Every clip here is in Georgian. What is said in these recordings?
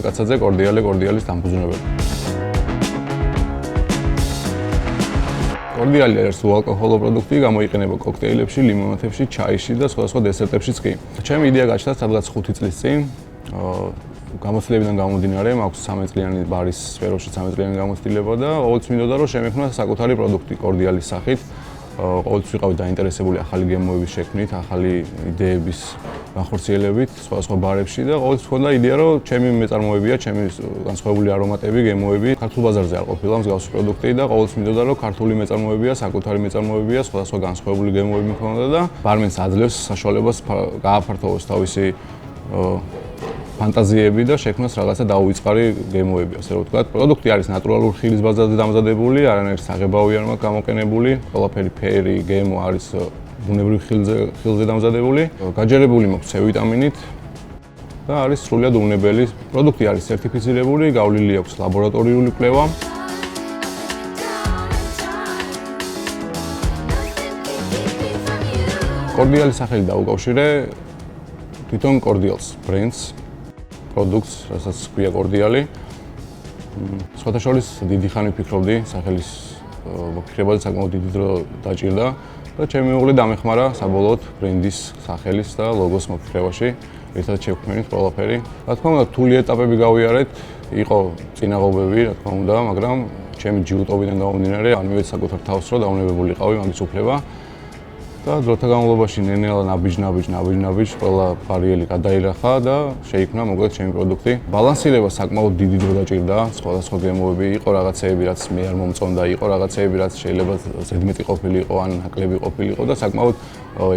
კაცაძე, კორდიალის დამფუძნებელი. კორდიალი არის უალკოჰოლო პროდუქტი, გამოიყენება კოქტეილებში, ლიმონადებში, ჩაიში და სხვადასხვა დესერტებშიც კი. ჩემი იდეა გაჩნდა სადღაც 5 წლის წინ. გამოცდილებიდან გამომდინარე, მაქვს 13 წლიანი ბარის სფეროში 13 წლიანი გამოცდილება და ყოველთვის მინდოდა რომ შემექმნა საკუთარი პროდუქტი კორდიალის სახით. ყოველთვის ვიყავი დაინტერესებული ახალი გემოების შექმნით, ახალი იდეების განხორციელებით სხვადასხვა ბარებში და ყოველთვის მქონდა იდეა რომ ჩემი მეწარმოებია, ჩემი განსხვავებული არომატები, გემოები ქართულ ბაზარზე არ ყოფილა მსგავსი პროდუქტი და ყოველთვის მინდოდა რომ ქართული მეწარმოებია, საკუთარი მეწარმოებია, სხვადასხვა განსხვავებული გემოები მქონდა და ბარმენს აძლევს საშუალებას გააფართოვოს თავისი ფანტაზიები და შექმნას რაღაცა დაუვიწყარი გემოები, ასე რომ ვთქვათ. პროდუქტი არის ნატურალურ ხილის ბაზაზე დამზადებული, არანაირი საღებავი არ მაქვს გამოყენებული. ყველაფერი ფერი, გემო არის ბუნებრივ ხილზე დამზადებული. გაჯერებული მაქვს C ვიტამინით და არის სრულიად უნებელი. პროდუქტი არის სერტიფიცირებული, გავლილი აქვს ლაბორატორიული კვლევა. კორდიალის სახელი დაუკავშირე თვითონ კორდიალს ბრენდს. პროდუქტს, რასაც ქვია კორდიალი. სხვათა შორის დიდი ხანი ვფიქრობდი სახელის მოკითხებაზე საკმაოდ დიდი დრო დაჭირდა და ჩემი უღლი დამეხმარა საბოლოოდ ბრენდის სახელის და ლოგოს მოფიქრებაში. ერთად შევქმნით ყველაფერი. რა თქმა უნდა, რთული ეტაპები გავიარეთ, იყო წინაღობები, რა თქმა უნდა, მაგრამ ჩემი ჯიუტობიდან გამომდინარე, არ მივეც საკუთარ თავს რომ დაუნებებულიყავი მაგის უფლება. და დროთა განმავლობაში ნენელა ნაბიჯ ყველა ბარიელი გადაირახა და შეიქმნა მოკლედ ჩემი პროდუქტი. ბალანსირება საკმაოდ დიდი დრო დაჭირდა, სხვადასხვა გემოები, იყო რაღაცეები, რაც მე არ მომწონდა, იყო რაღაცეები, რაც შეიძლება ზედმეტი ყოფილიყო ან ნაკლები ყოფილიყო და საკმაოდ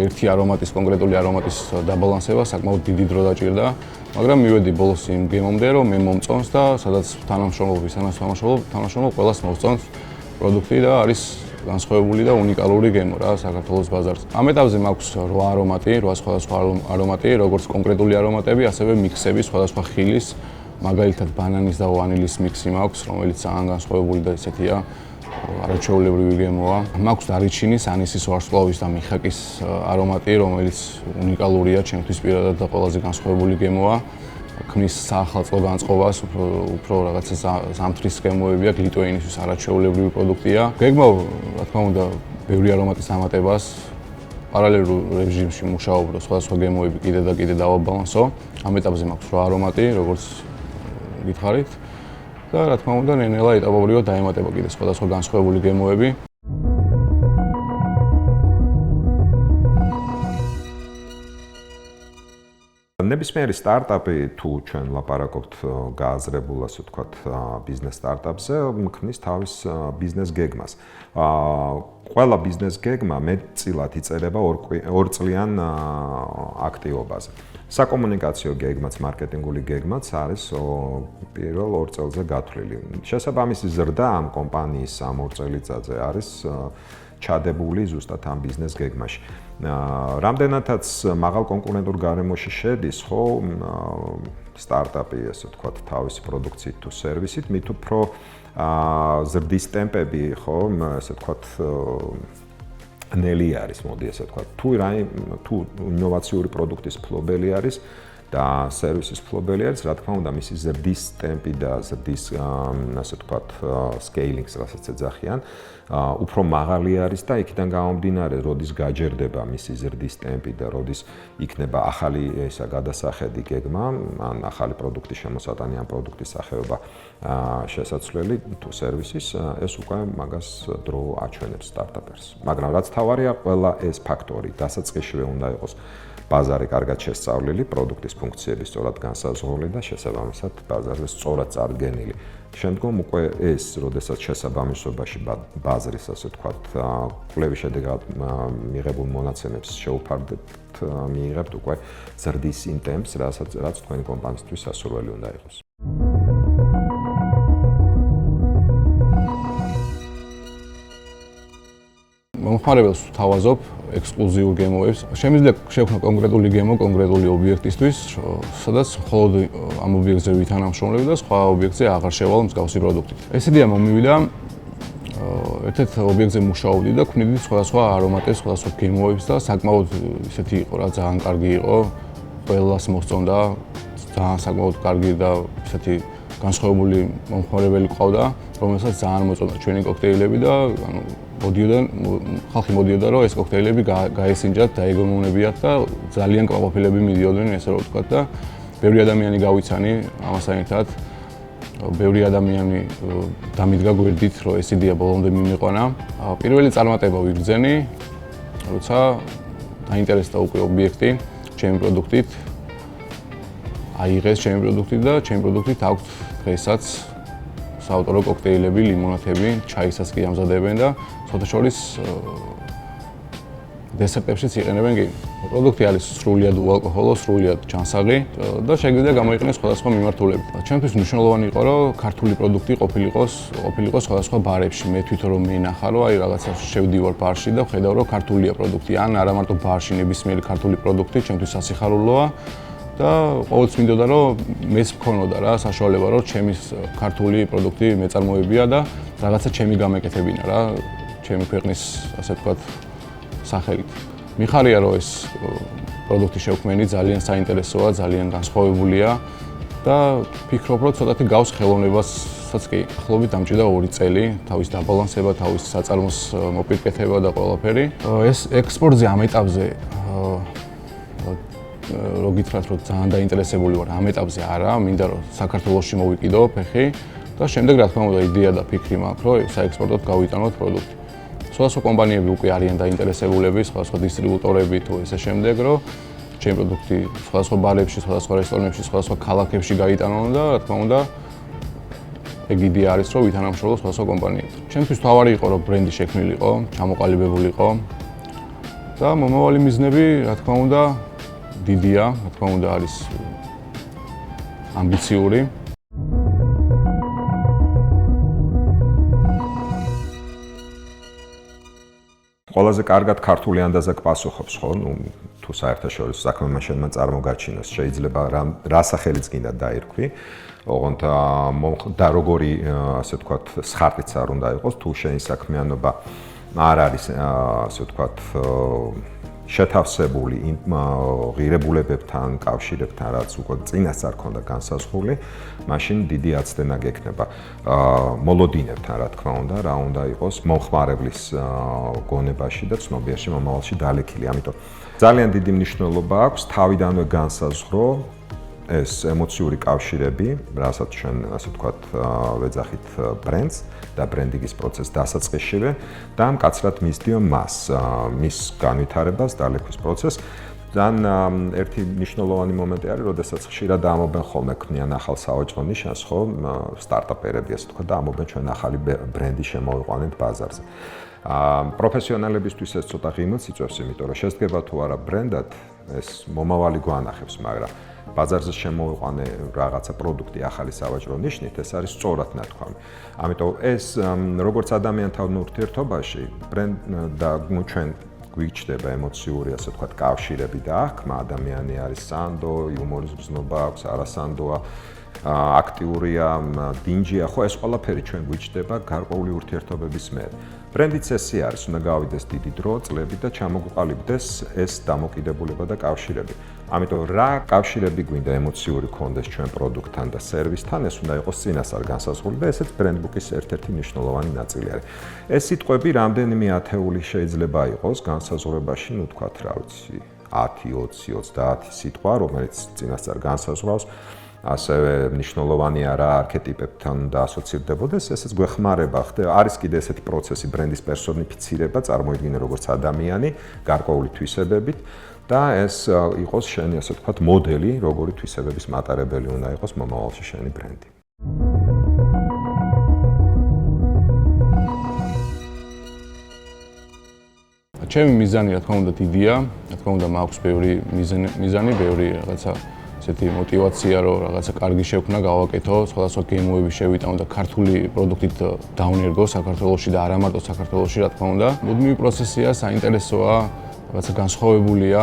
ერთი არომატის, კონკრეტული არომატის დაბალანსება საკმაოდ დიდი დრო დაჭირდა, მაგრამ მივედი ბოლოს იმ გემომდე, რომ მე მომწონს და სადაც თანამშრომლობ ყველას მოსწონს პროდუქტი და არის განსხვავებული და უნიკალური გემო რა საქართველოს ბაზარზე. ამ ეტაპზე მაქვს 8 არომატი, 8 სხვადასხვა არომატი, როგორც კონკრეტული არომატები, ასევე მიქსები სხვადასხვა ხილის, მაგალითად ბანანის და ვანილის მიქსი მაქვს, რომელიც ძალიან განსხვავებული და ესეთია, არაჩვეულებრივი გემოა. მაქვს დარიჩინის, ანისის ვარსკვლავის და მიხაკის არომატი, რომელიც უნიკალურია, ჩემთვის პირადად და ყველაზე განსხვავებული გემოა. ქმნის საახალწლო განწყობას, უფრო რაღაცა ზამთრის გემოებია, გლიტოინისთვის არაჩვეულებრივი პროდუქტია. გეგმავ, რა თქმა უნდა, ბევრი არომატის დამატებას, პარალელურ რეჟიმში მუშაობ, რომ სხვადასხვა გემოები კიდე და კიდე დავაბალანსო. ამ ეტაპზე მაქვს 8 არომატი, როგორც გითხარით. და რა თქმა უნდა, ნენელა ეტაპობრივად დაემატება კიდე სხვადასხვა განსხვავებული გემოები. ნებისმიერი სტარტაპი თუ ჩვენ ლაპარაკობთ გააზრებულ ასე ვთქვათ ბიზნეს სტარტაპზე, ქმნის თავის ბიზნეს გეგმას. ყველა ბიზნეს გეგმა მეტწილად იწერება 2 წლიან აქტივობაზე. საკომუნიკაციო გეგმაც, მარკეტინგული გეგმაც არის პირველ 2 წელზე გათვლილი. შესაბამისი ზრდა ამ კომპანიის ამ 2 წელიწადზე არის ჩადებული ზუსტად ამ ბიზნეს გეგმაში. რამდენადაც მაღალ კონკურენტულ გარემოში შედის, ხო, სტარტაპი, ასე ვთქვათ, თავისი პროდუქციით თუ სერვისით, მით უფრო ზრდის ტემპები, ხო, ასე ვთქვათ, ნელი არის, მოდი ასე ვთქვათ. თუ ინოვაციური პროდუქტის ფლობელი არის და სერვისის ფლობელი არის, რა თქმა უნდა, მისი ზრდის ტემპი და ზრდის, ასე ვთქვათ, სკეილინგს, რასაც ეძახიან, უფრო მაღალი არის და იქიდან გამომდინარე, როდის გაჯერდება მისი ზრდის ტემპი და როდის იქნება ახალი ესა გადასახედი გეგმა, ან ახალი პროდუქტის შემოსატანი, ან პროდუქტის სახეობა შესაძლებელი თუ სერვისის, ეს უკვე მაგას დრო აჩვენებს სტარტაპერს. მაგრამ რაც თავარია, ყველა ეს ფაქტორი დასაწყისშივე უნდა იყოს ბაზარი კარგად შესწავლილი, პროდუქტის ფუნქციები სწორად განსაზღვრული და შესაბამისად ბაზარზე სწორად წარდგენილი. შემდგომ უკვე ეს, როდესაც შესაბამისობაში ბაზრის, ასე ვთქვათ, კვლევის შედეგად მიღებულ მონაცემებს შეუფარდებთ, მიიღებთ უკვე ზრდის იმ ტემპს, რაც თქვენი კომპანიისთვის სასურველი უნდა იყოს. მომხმარებელს ვთავაზობ ექსკლუზიურ გემოებს. შემიძლია შევქმნა კონკრეტული გემო კონკრეტული ობიექტისთვის, სადაც მხოლოდ ამ ობიექტზე ვითანამშრომლებ და სხვა ობიექტზე აღარ შევალ მსგავსი პროდუქტით. ეს იდეა მომივიდა ერთ-ერთ ობიექტზე მუშაობდი და ქმნიდი სხვადასხვა არომატებს, სხვადასხვა გემოებს და საკმაოდ ისეთი იყო რა, ძალიან კარგი იყო. ყველას მოსწონდა, ძალიან საკმაოდ კარგი და ისეთი განსხვავებული მომხმარებელი ყავდა, რომელსაც ძალიან მოწონდა ჩვენი კოქტეილები და ანუ ხალხი მოდიოდა რომ ეს კოქტეილები გაესინჯათ, დაეგონებიათ და ძალიან კმაყოფილები მიდიოდნენ, ესე რომ ვთქვათ და ბევრი ადამიანი გავიცანი ამასთან ერთად. ბევრი ადამიანი დამიდგა გვერდით, რომ ეს იდეა ბოლომდე მიმიყვანა. პირველი წარმატება ვიგრძენი, როცა დაინტერესდა უკვე ობიექტი ჩემი პროდუქტით. აიღეს ჩემი პროდუქტით და ჩემი პროდუქტით აქვს დღესაც საავტორო კოქტეილები, ლიმონათები, ჩაისაც კი ამზადებენ და სხვადასხვა დესერტებშიც იყენებენ კი. პროდუქტი არის სრულიად უალკოჰოლო, სრულიად ჯანსაღი და შეგვიძლია გამოიყენოს სხვადასხვა მიმართულებით. ჩემთვის მნიშვნელოვანი იყო, რომ ქართული პროდუქტი ყოფილიყო სხვადასხვა ბარებში. მე თვითონ რომ მეინახა, რომ აი რაღაცა შევდივარ ბარში და ხედავ, რომ ქართულია პროდუქტი, ან არა მარტო ბარში ნებისმიერი ქართული პროდუქტი, ჩემთვის სასიხარულოა და ყოველთვის მინდოდა, რომ მეც მქონოდა რა საშუალება, რომ ჩემი ქართული პროდუქტი მეწარმოებია და რაღაცა ჩემი გამეკეთებინა რა, ჩემი ქვეყნის ასე ვთქვათ სახელით. მიხარია რომ ეს პროდუქტი შევქმენი ძალიან საინტერესოა, ძალიან განსხვავებულია და ვფიქრობ რომ ცოტათი გავს ხელოვნებასაც კი. ახლობით დამჭირდა 2 წელი, თავის დაბალანსება, თავის საწარმოს მოპირკეთება და ყველაფერი. ეს ექსპორტზე ამ ეტაპზე რო გითხრათ რომ ძალიან დაინტერესებული ვარ ამ ეტაპზე არა, მინდა რომ საქართველოში მოვიკიდო ფეხი და შემდეგ რა თქმა უნდა იდეა და ფიქრი მაქვს რომ საექსპორტოდ გავიტანოთ პროდუქტი. სხვადასხვა კომპანიები უკვე არიან დაინტერესებულები, სხვადასხვა დისტრიბუტორები თუ ესე შემდეგ, რომ ჩემი პროდუქტი სხვადასხვა ბარებში, სხვადასხვა რესტორნებში, სხვადასხვა ქალაქებში გაიტანონ და რა თქმა უნდა ეგ იდეა არის, რომ ვითანამშრომლო სხვადასხვა კომპანიებთან. ჩემთვის თავარი იყო, რომ ბრენდი შექმნილიყო, ჩამოყალიბებულიყო და მომავალი მიზნები, რა თქმა უნდა, დიდია, რა თქმა უნდა არის ამბიციური. ყველაზე კარგად ქართული ენაზე გპასუხობს, ხო? ნუ თუ საერთაშორისო საქმე მაშინმა წარმოგაჩინოს, შეიძლება რა სახელიც გინდა დაირქვი. ოღონდ და როგორი, ასე ვთქვათ, სხარტიც არ უნდა იყოს, თუ შენი საქმიანობა არ არის, ასე ვთქვათ, შეთავსებული იმ ღირებულებებთან, კავშირებთან, რაც უკვე წინასწარ ქონდა განსაზღვრული, მაშინ დიდი აცდენა გექნება. მოლოდინებთან, რა თქმა უნდა, რა უნდა იყოს მომხმარებლის გონებაში და ცნობიერში მომავალში დალექილი. ამიტომ ძალიან დიდი მნიშვნელობა აქვს თავიდანვე განსაზღვრო ეს ემოციური კავშირები, რასაც ჩვენ ასე ვთქვათ, ვეძახით ბრენდს და ბრენდინგის პროცესს დასაწყისშივე და მკაცრად მისდიო მას, მის განვითარებას, დალექვის პროცესს. ძალიან ერთი მნიშვნელოვანი მომენტი არის, როდესაც ხშირად ამობენ ხოლმე ქმნიან ახალ სავაჭრო ნიშანს, ხო, სტარტაპერები ასე ვთქვათ და ამობენ ჩვენ ახალი ბრენდი შემოვიყვანეთ ბაზარზე. პროფესიონალებისთვის ეს ცოტა ღიმილს იწვევს, იმიტომ რომ შესდგება თუ არა ბრენდად, ეს მომავალი გვანახებს, მაგრამ ბაზარზე შემოვიყვანე რაღაცა პროდუქტი ახალი სავაჭრო ნიშნით, ეს არის სწორად ნათქვამი. ამიტომ ეს როგორც ადამიანთან ურთიერთობაში, ბრენდ და ჩვენ გვიჩნდება ემოციური, ასე ვთქვათ, კავშირები და აღქმა, ადამიანი არის სანდო, იუმორის გზნობა აქვს, არასანდოა, აქტიურია, დინჯია, ხო, ეს ყველაფერი ჩვენ გვიჩნდება გარკვეული ურთიერთობების მიერ. ბრენდიც ესე არის, უნდა გავიდეს დიდი დრო, წლები და ჩამოგვყალიბდეს ეს დამოკიდებულება და კავშირები. ამიტომ რა კავშირები გვინდა ემოციური კონდეს ჩვენ პროდუქტთან და სერვისთან, ეს უნდა იყოს წინასწარ განსაზღვრული და ესეც ბრენდბუკის ერთ-ერთი მნიშვნელოვანი ნაწილი არის. ეს სიტყვები რამდენიმე ათეული შეიძლება იყოს განსაზღვრებაში, ნუ თქვათ, რა ვიცი, 10, 20, 30 სიტყვა, რომელიც წინასწარ განსაზღვრავს. ასევე მნიშვნელოვანია რა არქეტიპებთან დაასოცირდებოდეს, ესეც გვეხმარება, არის კიდე ესეთი პროცესი ბრენდის პერსონიფიცირება, წარმოიდგინე როგორც ადამიანი, გარკვეული თვისებებით და ეს იყოს შენი, ასე ვთქვათ, მოდელი, როგორი თვისებების მატარებელი უნდა იყოს მომავალში შენი ბრენდი. ჩემი მიზანი, რა თქმა უნდა, დიდია, რა თქმა უნდა, მაქვს ბევრი მიზანი, ბევრი რაღაცა ესეთი мотиваცია, რომ რაღაცა კარგი შევქნა, გავაკეთო, სხვადასხვა გემოები შევიტანო და ქართული პროდუქტით დავნერგო საქართველოში და არა მარტო საქართველოში, რა თქმა უნდა. მუდმივი პროცესია, საინტერესოა, რაღაცა განსხვავებულია,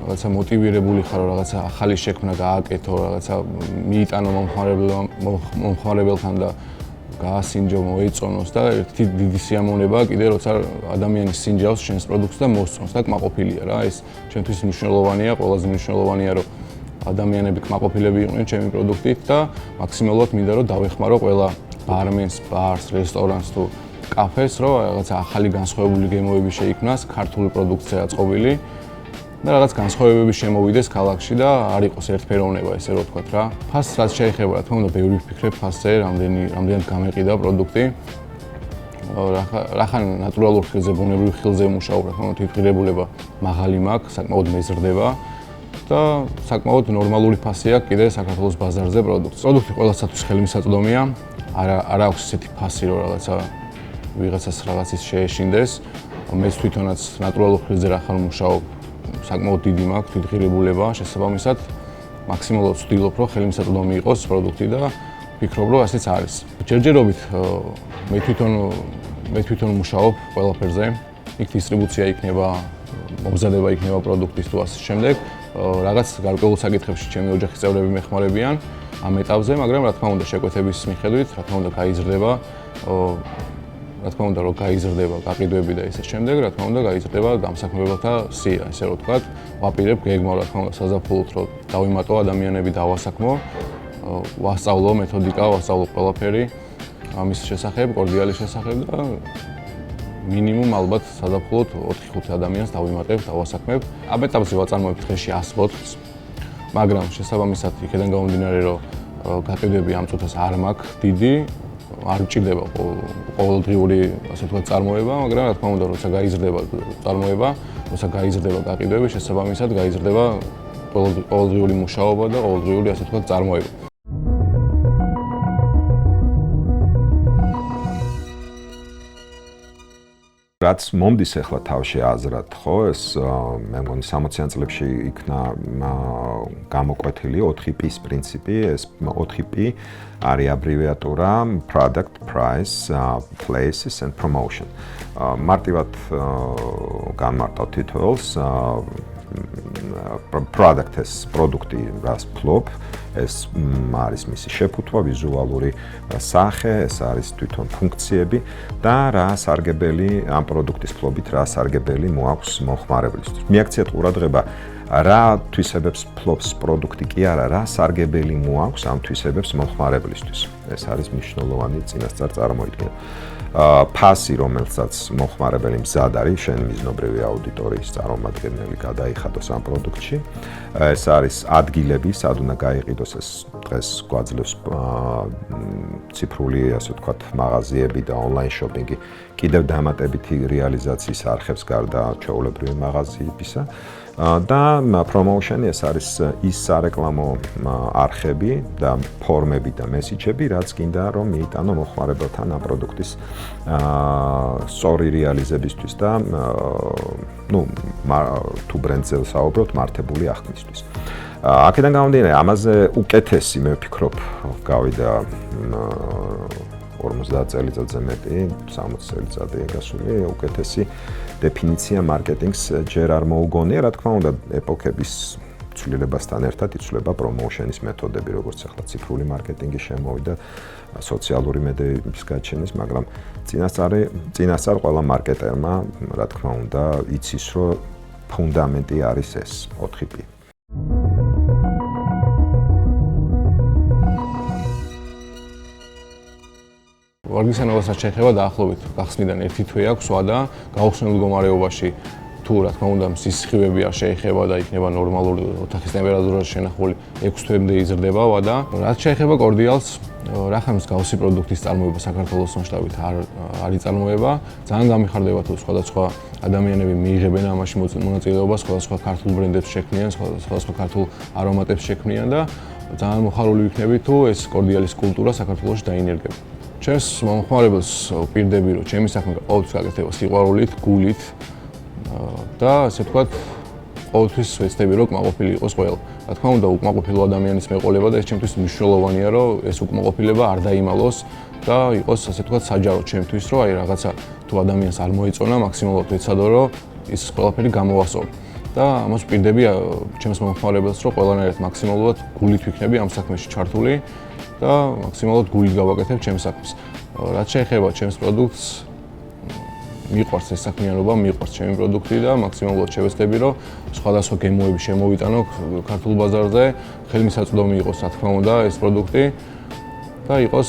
რაღაცა მოტივირებული ხარო, რაღაცა ახალი შექმნა გააკეთო, რაღაცა მიიტანო მომხმარებელთან და გაასინჯო, მოეწონოს და ერთი დიდი სიამოვნებაა კიდე როცა ადამიანი სინჯავს შენს პროდუქტს და მოსწონს და კმაყოფილია რა. ეს ჩემთვის მნიშვნელოვანია, ყველაზე მნიშვნელოვანია, რომ ადამიანები კმაყოფილები იყვნენ ჩემი პროდუქტით და მაქსიმალურად მინდა რომ დავეხმარო ყველა ბარმენს, ბარს, რესტორანს თუ კაფეს, რომ რაღაცა ახალი განსხვავებული გემოები შეიქმნას, ქართული პროდუქცია აწყობილი და რაღაც განსხვავებები შემოვიდეს ქალაქში და არ იყოს ერთფეროვნება, ესე რომ ვთქვათ რა. ფასს რაც შეეხება, რა თქმა უნდა, ბევრი ვფიქრებ ფასზე, რამდენად გამეყიდა პროდუქტი. რახან ნატურალურ ხილზე, ბუნებრივ ხილზე მუშაობ, რა თქმა უნდა, თვითღირებულება მაღალი მაქვს, საკმაოდ მეზრდება და საკმაოდ ნორმალური ფასი აქვს კიდე საქართველოს ბაზარზე პროდუქტს. პროდუქტი ყველასათვის ხელმისაწვდომია, არ აქვს ესეთი ფასი, რომ ვიღაცას რაღაცის შეეშინდეს. მე თვითონაც ნატურალურ ხილზე რახან მუშაობ, საკმაოდ დიდი მაქვს თვითღირებულება, შესაბამისად მაქსიმალურად ვცდილობ, რომ ხელმისაწვდომი იყოს პროდუქტი და ვფიქრობ, რომ ასეც არის. ჯერჯერობით მე თვითონ მუშაობ ყველაფერზე. იქ დისტრიბუცია იქნება, მომზადება იქნება პროდუქტის თუ ასე შემდეგ. რაღაც გარკვეულ საკითხებში ჩემი ოჯახის წევრები მეხმარებიან ამ ეტაპზე, მაგრამ რა თქმა უნდა შეკვეთების მიხედვით, რა თქმა უნდა გაიზრდება, რა თქმა უნდა რომ გაიზრდება გაყიდვები და ისე შემდეგ, რა თქმა უნდა გაიზრდება გამსაქმებელთა სია, ესე რომ ვთქვათ, ვაპირებ გეგმა, რა თქმა უნდა საზაფხულოთ, რომ დავიმატო ადამიანები, დავასაქმო, ვასწავლო მეთოდიკა, ვასწავლო ყველაფერი ამის შესახებ, კორდიალის შესახებ და მინიმუმ ალბათ საზაფხულოთ 4-5 ადამიანს დავიმატებ, დავასაქმებ. ამ ეტაპზე ვაწარმოებ დღეში 100 ბოთლს, მაგრამ შესაბამისად იქედან გამომდინარე, რომ გაყიდვები ამ წუთას არ მაქვს დიდი, არ მჭირდება ყოველდღიური, ასე ვთქვათ, წარმოება, მაგრამ რა თქმა უნდა, როცა გაიზრდება წარმოება, როცა გაიზრდება გაყიდვები, შესაბამისად გაიზრდება ყოველდღიური მუშაობა და ყოველდღიური, ასე ვთქვათ, წარმოება. რაც მომდის ახლა თავში აზრად, ხო, ეს მე მგონი 60-იან წლებში იქნა გამოკვეთილი 4P-ის პრინციპი, ეს 4P არის აბრივიატურა product, price, places and promotion. მარტივად განმარტავ თითოეულს product-ეს პროდუქტი რას ფლობ, ეს არის მისი შეფუთვა, ვიზუალური სახე, ეს არის თვითონ ფუნქციები და რა სარგებელი ამ პროდუქტის ფლობით, რა სარგებელი მოაქვს მომხმარებლისთვის. მიაქციათ ყურადღება, რა თვისებებს ფლობს პროდუქტი კი არა, რა სარგებელი მოაქვს ამ თვისებებს მომხმარებლისთვის. ეს არის მნიშვნელოვანი წინასწარ წარმოიდგენა. ფასი, რომელსაც მომხმარებელი მზად არის, შენ მიზნობრივი აუდიტორიის წარმომადგენელი გადაიხადოს ამ პროდუქტში. ეს არის ადგილები, სად უნდა გაიყიდოს ეს დღეს გვაძლევს ციფრული, ასე ვთქვათ, მაღაზიები და ონლაინ შოპინგი კიდევ დამატებითი რეალიზაციის არხებს გარდა ჩვეულებრივი მაღაზიებისა. და promotion-ი ეს არის ის სარეკლამო არხები და ფორმები და მესიჯები, რაც კიდე რომ მიიტანო მომხმარებელთან ამ პროდუქტის სწორი რეალიზებისთვის და თუ ბრენდზე საუბრობთ, მართებული აღქმისთვის. აქედან გამომდინარე, ამაზე უკეთესი მე ვფიქრობ, გავიდა 50 წელიწადზე მეტი, 60 წელიწადია გასული, უკეთესი დეფინიცია მარკეტინგს ჯერ არ მოუგონია, რა თქმა უნდა, ეპოქების ცვლილებასთან ერთად იცვლება პრომოუშენის მეთოდები, როგორც ახლა ციფრული მარკეტინგი შემოვიდა, სოციალური მედიების გაჩენის, მაგრამ წინასწარ ყველა მარკეტერმა, რა თქმა უნდა, იცის, რომ ფუნდამენტი არის ეს 4P. ვარგისანობას შეეხება დაახლოებით გახსნიდან 1 თვე აქვს ვადა, გაუხსნელ მდგომარეობაში თუ რა თქმა უნდა სისხლივები არ შეეხება და იქნება ნორმალური ოთახის ტემპერატურაში შენახული 6 თვემდე იზრდება ვადა. რაც შეეხება კორდიალს, რახან მსგავსი პროდუქტის წარმოება საქართველოს მასშტაბით არ იწარმოება, ძალიან გამიხარდება თუ სხვადასხვა ადამიანები მიიღებენ ამაში მონაწილეობას, სხვადასხვა ქართულ ბრენდებს შექმნიან, სხვადასხვა ქართულ არომატებს შექმნიან და ძალიან მოხარული ვიქნები თუ ეს კორდიალის კულტურა საქართველოში დაინერგება. ჩემს მომხმარებელს ვპირდები, რომ ჩემი საქმე ყოველთვის გაკეთება სიყვარულით, გულით და ასე ვთქვათ, ყოველთვის ვეცდები, რომ კმაყოფილი იყოს ყველა. რა თქმა უნდა, უკმაყოფილო ადამიანის მეყოლება და ეს ჩემთვის მნიშვნელოვანია, რომ ეს უკმაყოფილება არ დაიმალოს და იყოს, ასე ვთქვათ, საჯარო ჩემთვის, რომ აი რაღაცა თუ ადამიანს არ მოეწონა, მაქსიმალურად ვეცადო, რომ ის ყველაფერი გამოვასწორო. და ამას ვპირდები ჩემს მომხმარებელს, რომ ყველანაირად მაქსიმალურად გულით ვიქნები ამ საქმეში ჩართული და მაქსიმალურად გულით გავაკეთებ ჩემს საქმეს. რაც შეეხება ჩემს პროდუქტს, მიყვარს ეს საქმიანობა, მიყვარს ჩემი პროდუქტი და მაქსიმალურად შევეცდები, რომ სხვადასხვა გემოები შემოვიტანო ქართულ ბაზარზე, ხელმისაწვდომი იყოს, რა თქმა უნდა, ეს პროდუქტი და იყოს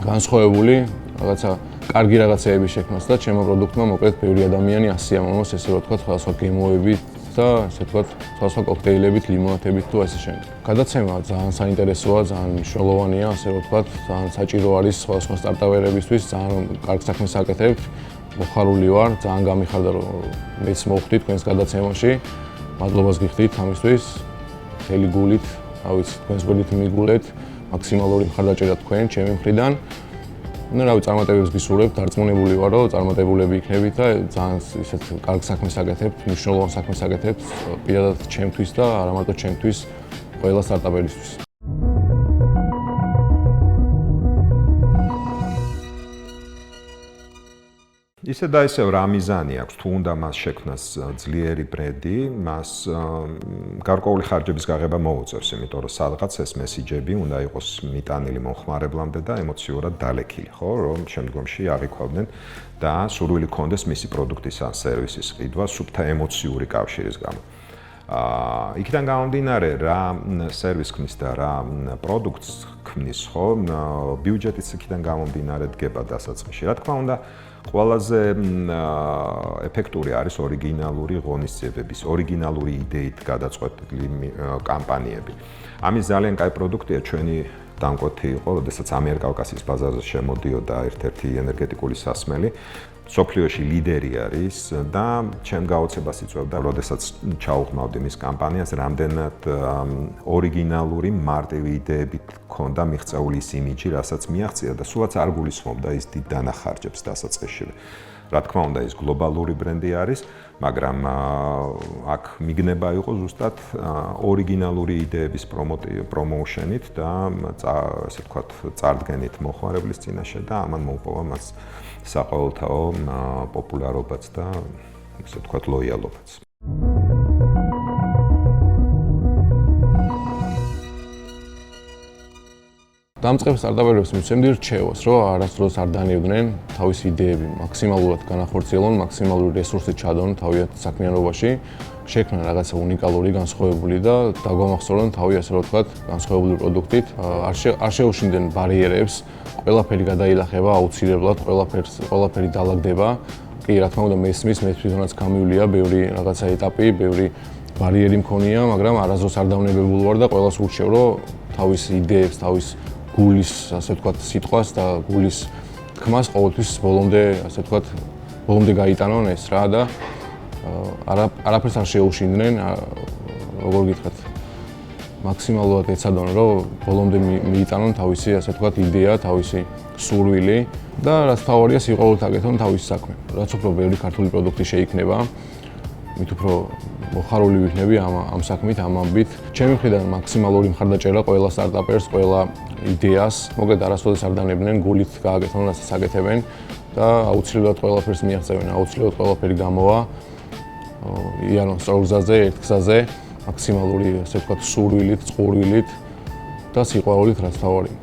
განსხვავებული, რაღაცა კარგი რაღაცეები შექმნას და ჩემო პროდუქტმა მოკლედ ბევრი ადამიანი ასიამოვნოს, ესე რომ ვთქვათ, სხვადასხვა გემოებით და ესე ვთქვათ, სხვადასხვა კოქტეილებით, ლიმონადებით თუ ასე შემდეგ. გადაცემა ძალიან საინტერესოა, ძალიან მნიშვნელოვანია, ასე რომ ვთქვათ, ძალიან საჭირო არის სხვადასხვა სტარტაპერებისთვის, ძალიან კარგ საქმეს აკეთებთ. მოხარული ვარ, ძალიან გამიხარდა, რომ მეც მოვხვდი თქვენს გადაცემაში. მადლობას გიხდით ამისთვის. მთელი გულით, რა ვიცი, თქვენს გვერდით მიგულეთ, მაქსიმალური მხარდაჭერა თქვენ, ჩემი მხრიდან. ну, რავი, წარმატებებს გისურვებთ, დარწმუნებული ვარ, რომ წარმატებულები იქნებით და ძალიან ისეთ კარგ საქმეს აკეთებთ, მნიშვნელოვან საქმეს აკეთებთ, პირადად ჩემთვის და არა მარტო ჩემთვის, ყველა სტარტაპერისთვის. ისე და ისევ რა მიზანი აქვს, თუ უნდა მას შექმნას ძლიერი ბრენდი, მას გარკვეული ხარჯების გაღება მოუწევს, იმიტომ რომ სადღაც ეს მესიჯები უნდა იყოს მიტანილი მომხმარებლამდე და ემოციურად დალექილი, ხო, რომ შემდგომში აღიქვავდნენ და სურვილი ქონდეს მისი პროდუქტის ან სერვისის ყიდვა სუფთა ემოციური კავშირის გამო. იქიდან გამომდინარე, რა სერვისს ქმნის და რა პროდუქტს ქმნის, ხო, ბიუჯეტიც იქიდან გამომდინარე დგება დასაწყისში. რა თქმა უნდა, ყველაზე ეფექტური არის ორიგინალური ღონისძიებების, ორიგინალური იდეით გადაწყვეტილი კამპანიები. ამის ძალიან კაი პროდუქტია ჩვენი დამკვეთი იყო, როდესაც ამიერკავკასიის ბაზარზე შემოდიოდა ერთ-ერთი ენერგეტიკული სასმელი, სოფლიოში ლიდერი არის და ჩემ გაოცებას იწვევდა, როდესაც ჩაუღმავდი მის კამპანიას, რამდენად ორიგინალური მარტივი იდეებით ქონდა მიღწეული ის იმიჯი, რასაც მიაღწია და სულაც არ გულისხმობდა ის დიდ დანახარჯებს დასაწყისში. რა თქმა უნდა, ის გლობალური ბრენდი არის, მაგრამ აქ მიგნება იყო ზუსტად ორიგინალური იდეების პრომოუშენით და ასე ვთქვათ, წარდგენით მოხმარებლის წინაშე და ამან მოუპოვა მას საყოველთაო პოპულარობაც და ასე ვთქვათ, ლოიალობაც. დამწყებ სტარტაპერებს მივცემდი რჩევას, რომ არასდროს არ დანებდნენ თავის იდეები მაქსიმალურად განახორციელონ, მაქსიმალური რესურსი ჩადონ თავიანთ საქმიანობაში, შექმნან რაღაცა უნიკალური, განსხვავებული და დაგვამახსოვრონ თავი, ასე რომ ვთქვათ, განსხვავებული პროდუქტით. არ შეუშინდნენ ბარიერებს, ყველაფერი გადაილახება აუცილებლად, ყველაფერი დაალაგდება. კი, რა თქმა უნდა, მესმის, მე თვითონაც გამივლია ბევრი რაღაცა ეტაპი, ბევრი ბარიერი მქონია, მაგრამ არასდროს არ დავნებებულ ვარ და ყველას ურჩევ, რომ თავის იდეებს, თავის გულის, ასე ვთქვათ, სიტყვას და გულის თქმას ყოველთვის ბოლომდე, ასე ვთქვათ, ბოლომდე გაიტანონ ეს რა და არაფერს არ შეუშინდნენ, როგორ გითხრათ, მაქსიმალურად ეცადონ, რომ ბოლომდე მიიტანონ თავისი, ასე ვთქვათ, იდეა, თავისი სურვილი და რაც თავარია, სიყვარულით აკეთონ თავის საქმე. რაც უფრო ბევრი ქართული პროდუქტი შეიქმნება, მით უფრო მოხარული ვიქნები ამ საქმით, ამ ამბით. ჩემი მხრიდან მაქსიმალური მხარდაჭერა ყველა სტარტაპერს, ყველა იდეას, მოკლედ არასოდეს არ დანებდნენ, გულით გააკეთონ, რასაც აკეთებენ და აუცილებლად ყველაფერს მიაღწევენ, აუცილებლად ყველაფერი გამოვა. იანონ სწორ გზაზე, ერთ გზაზე, მაქსიმალური, ასე ვთქვათ, სურვილით, წყურვილით და სიყვარულით, რაც თავარია.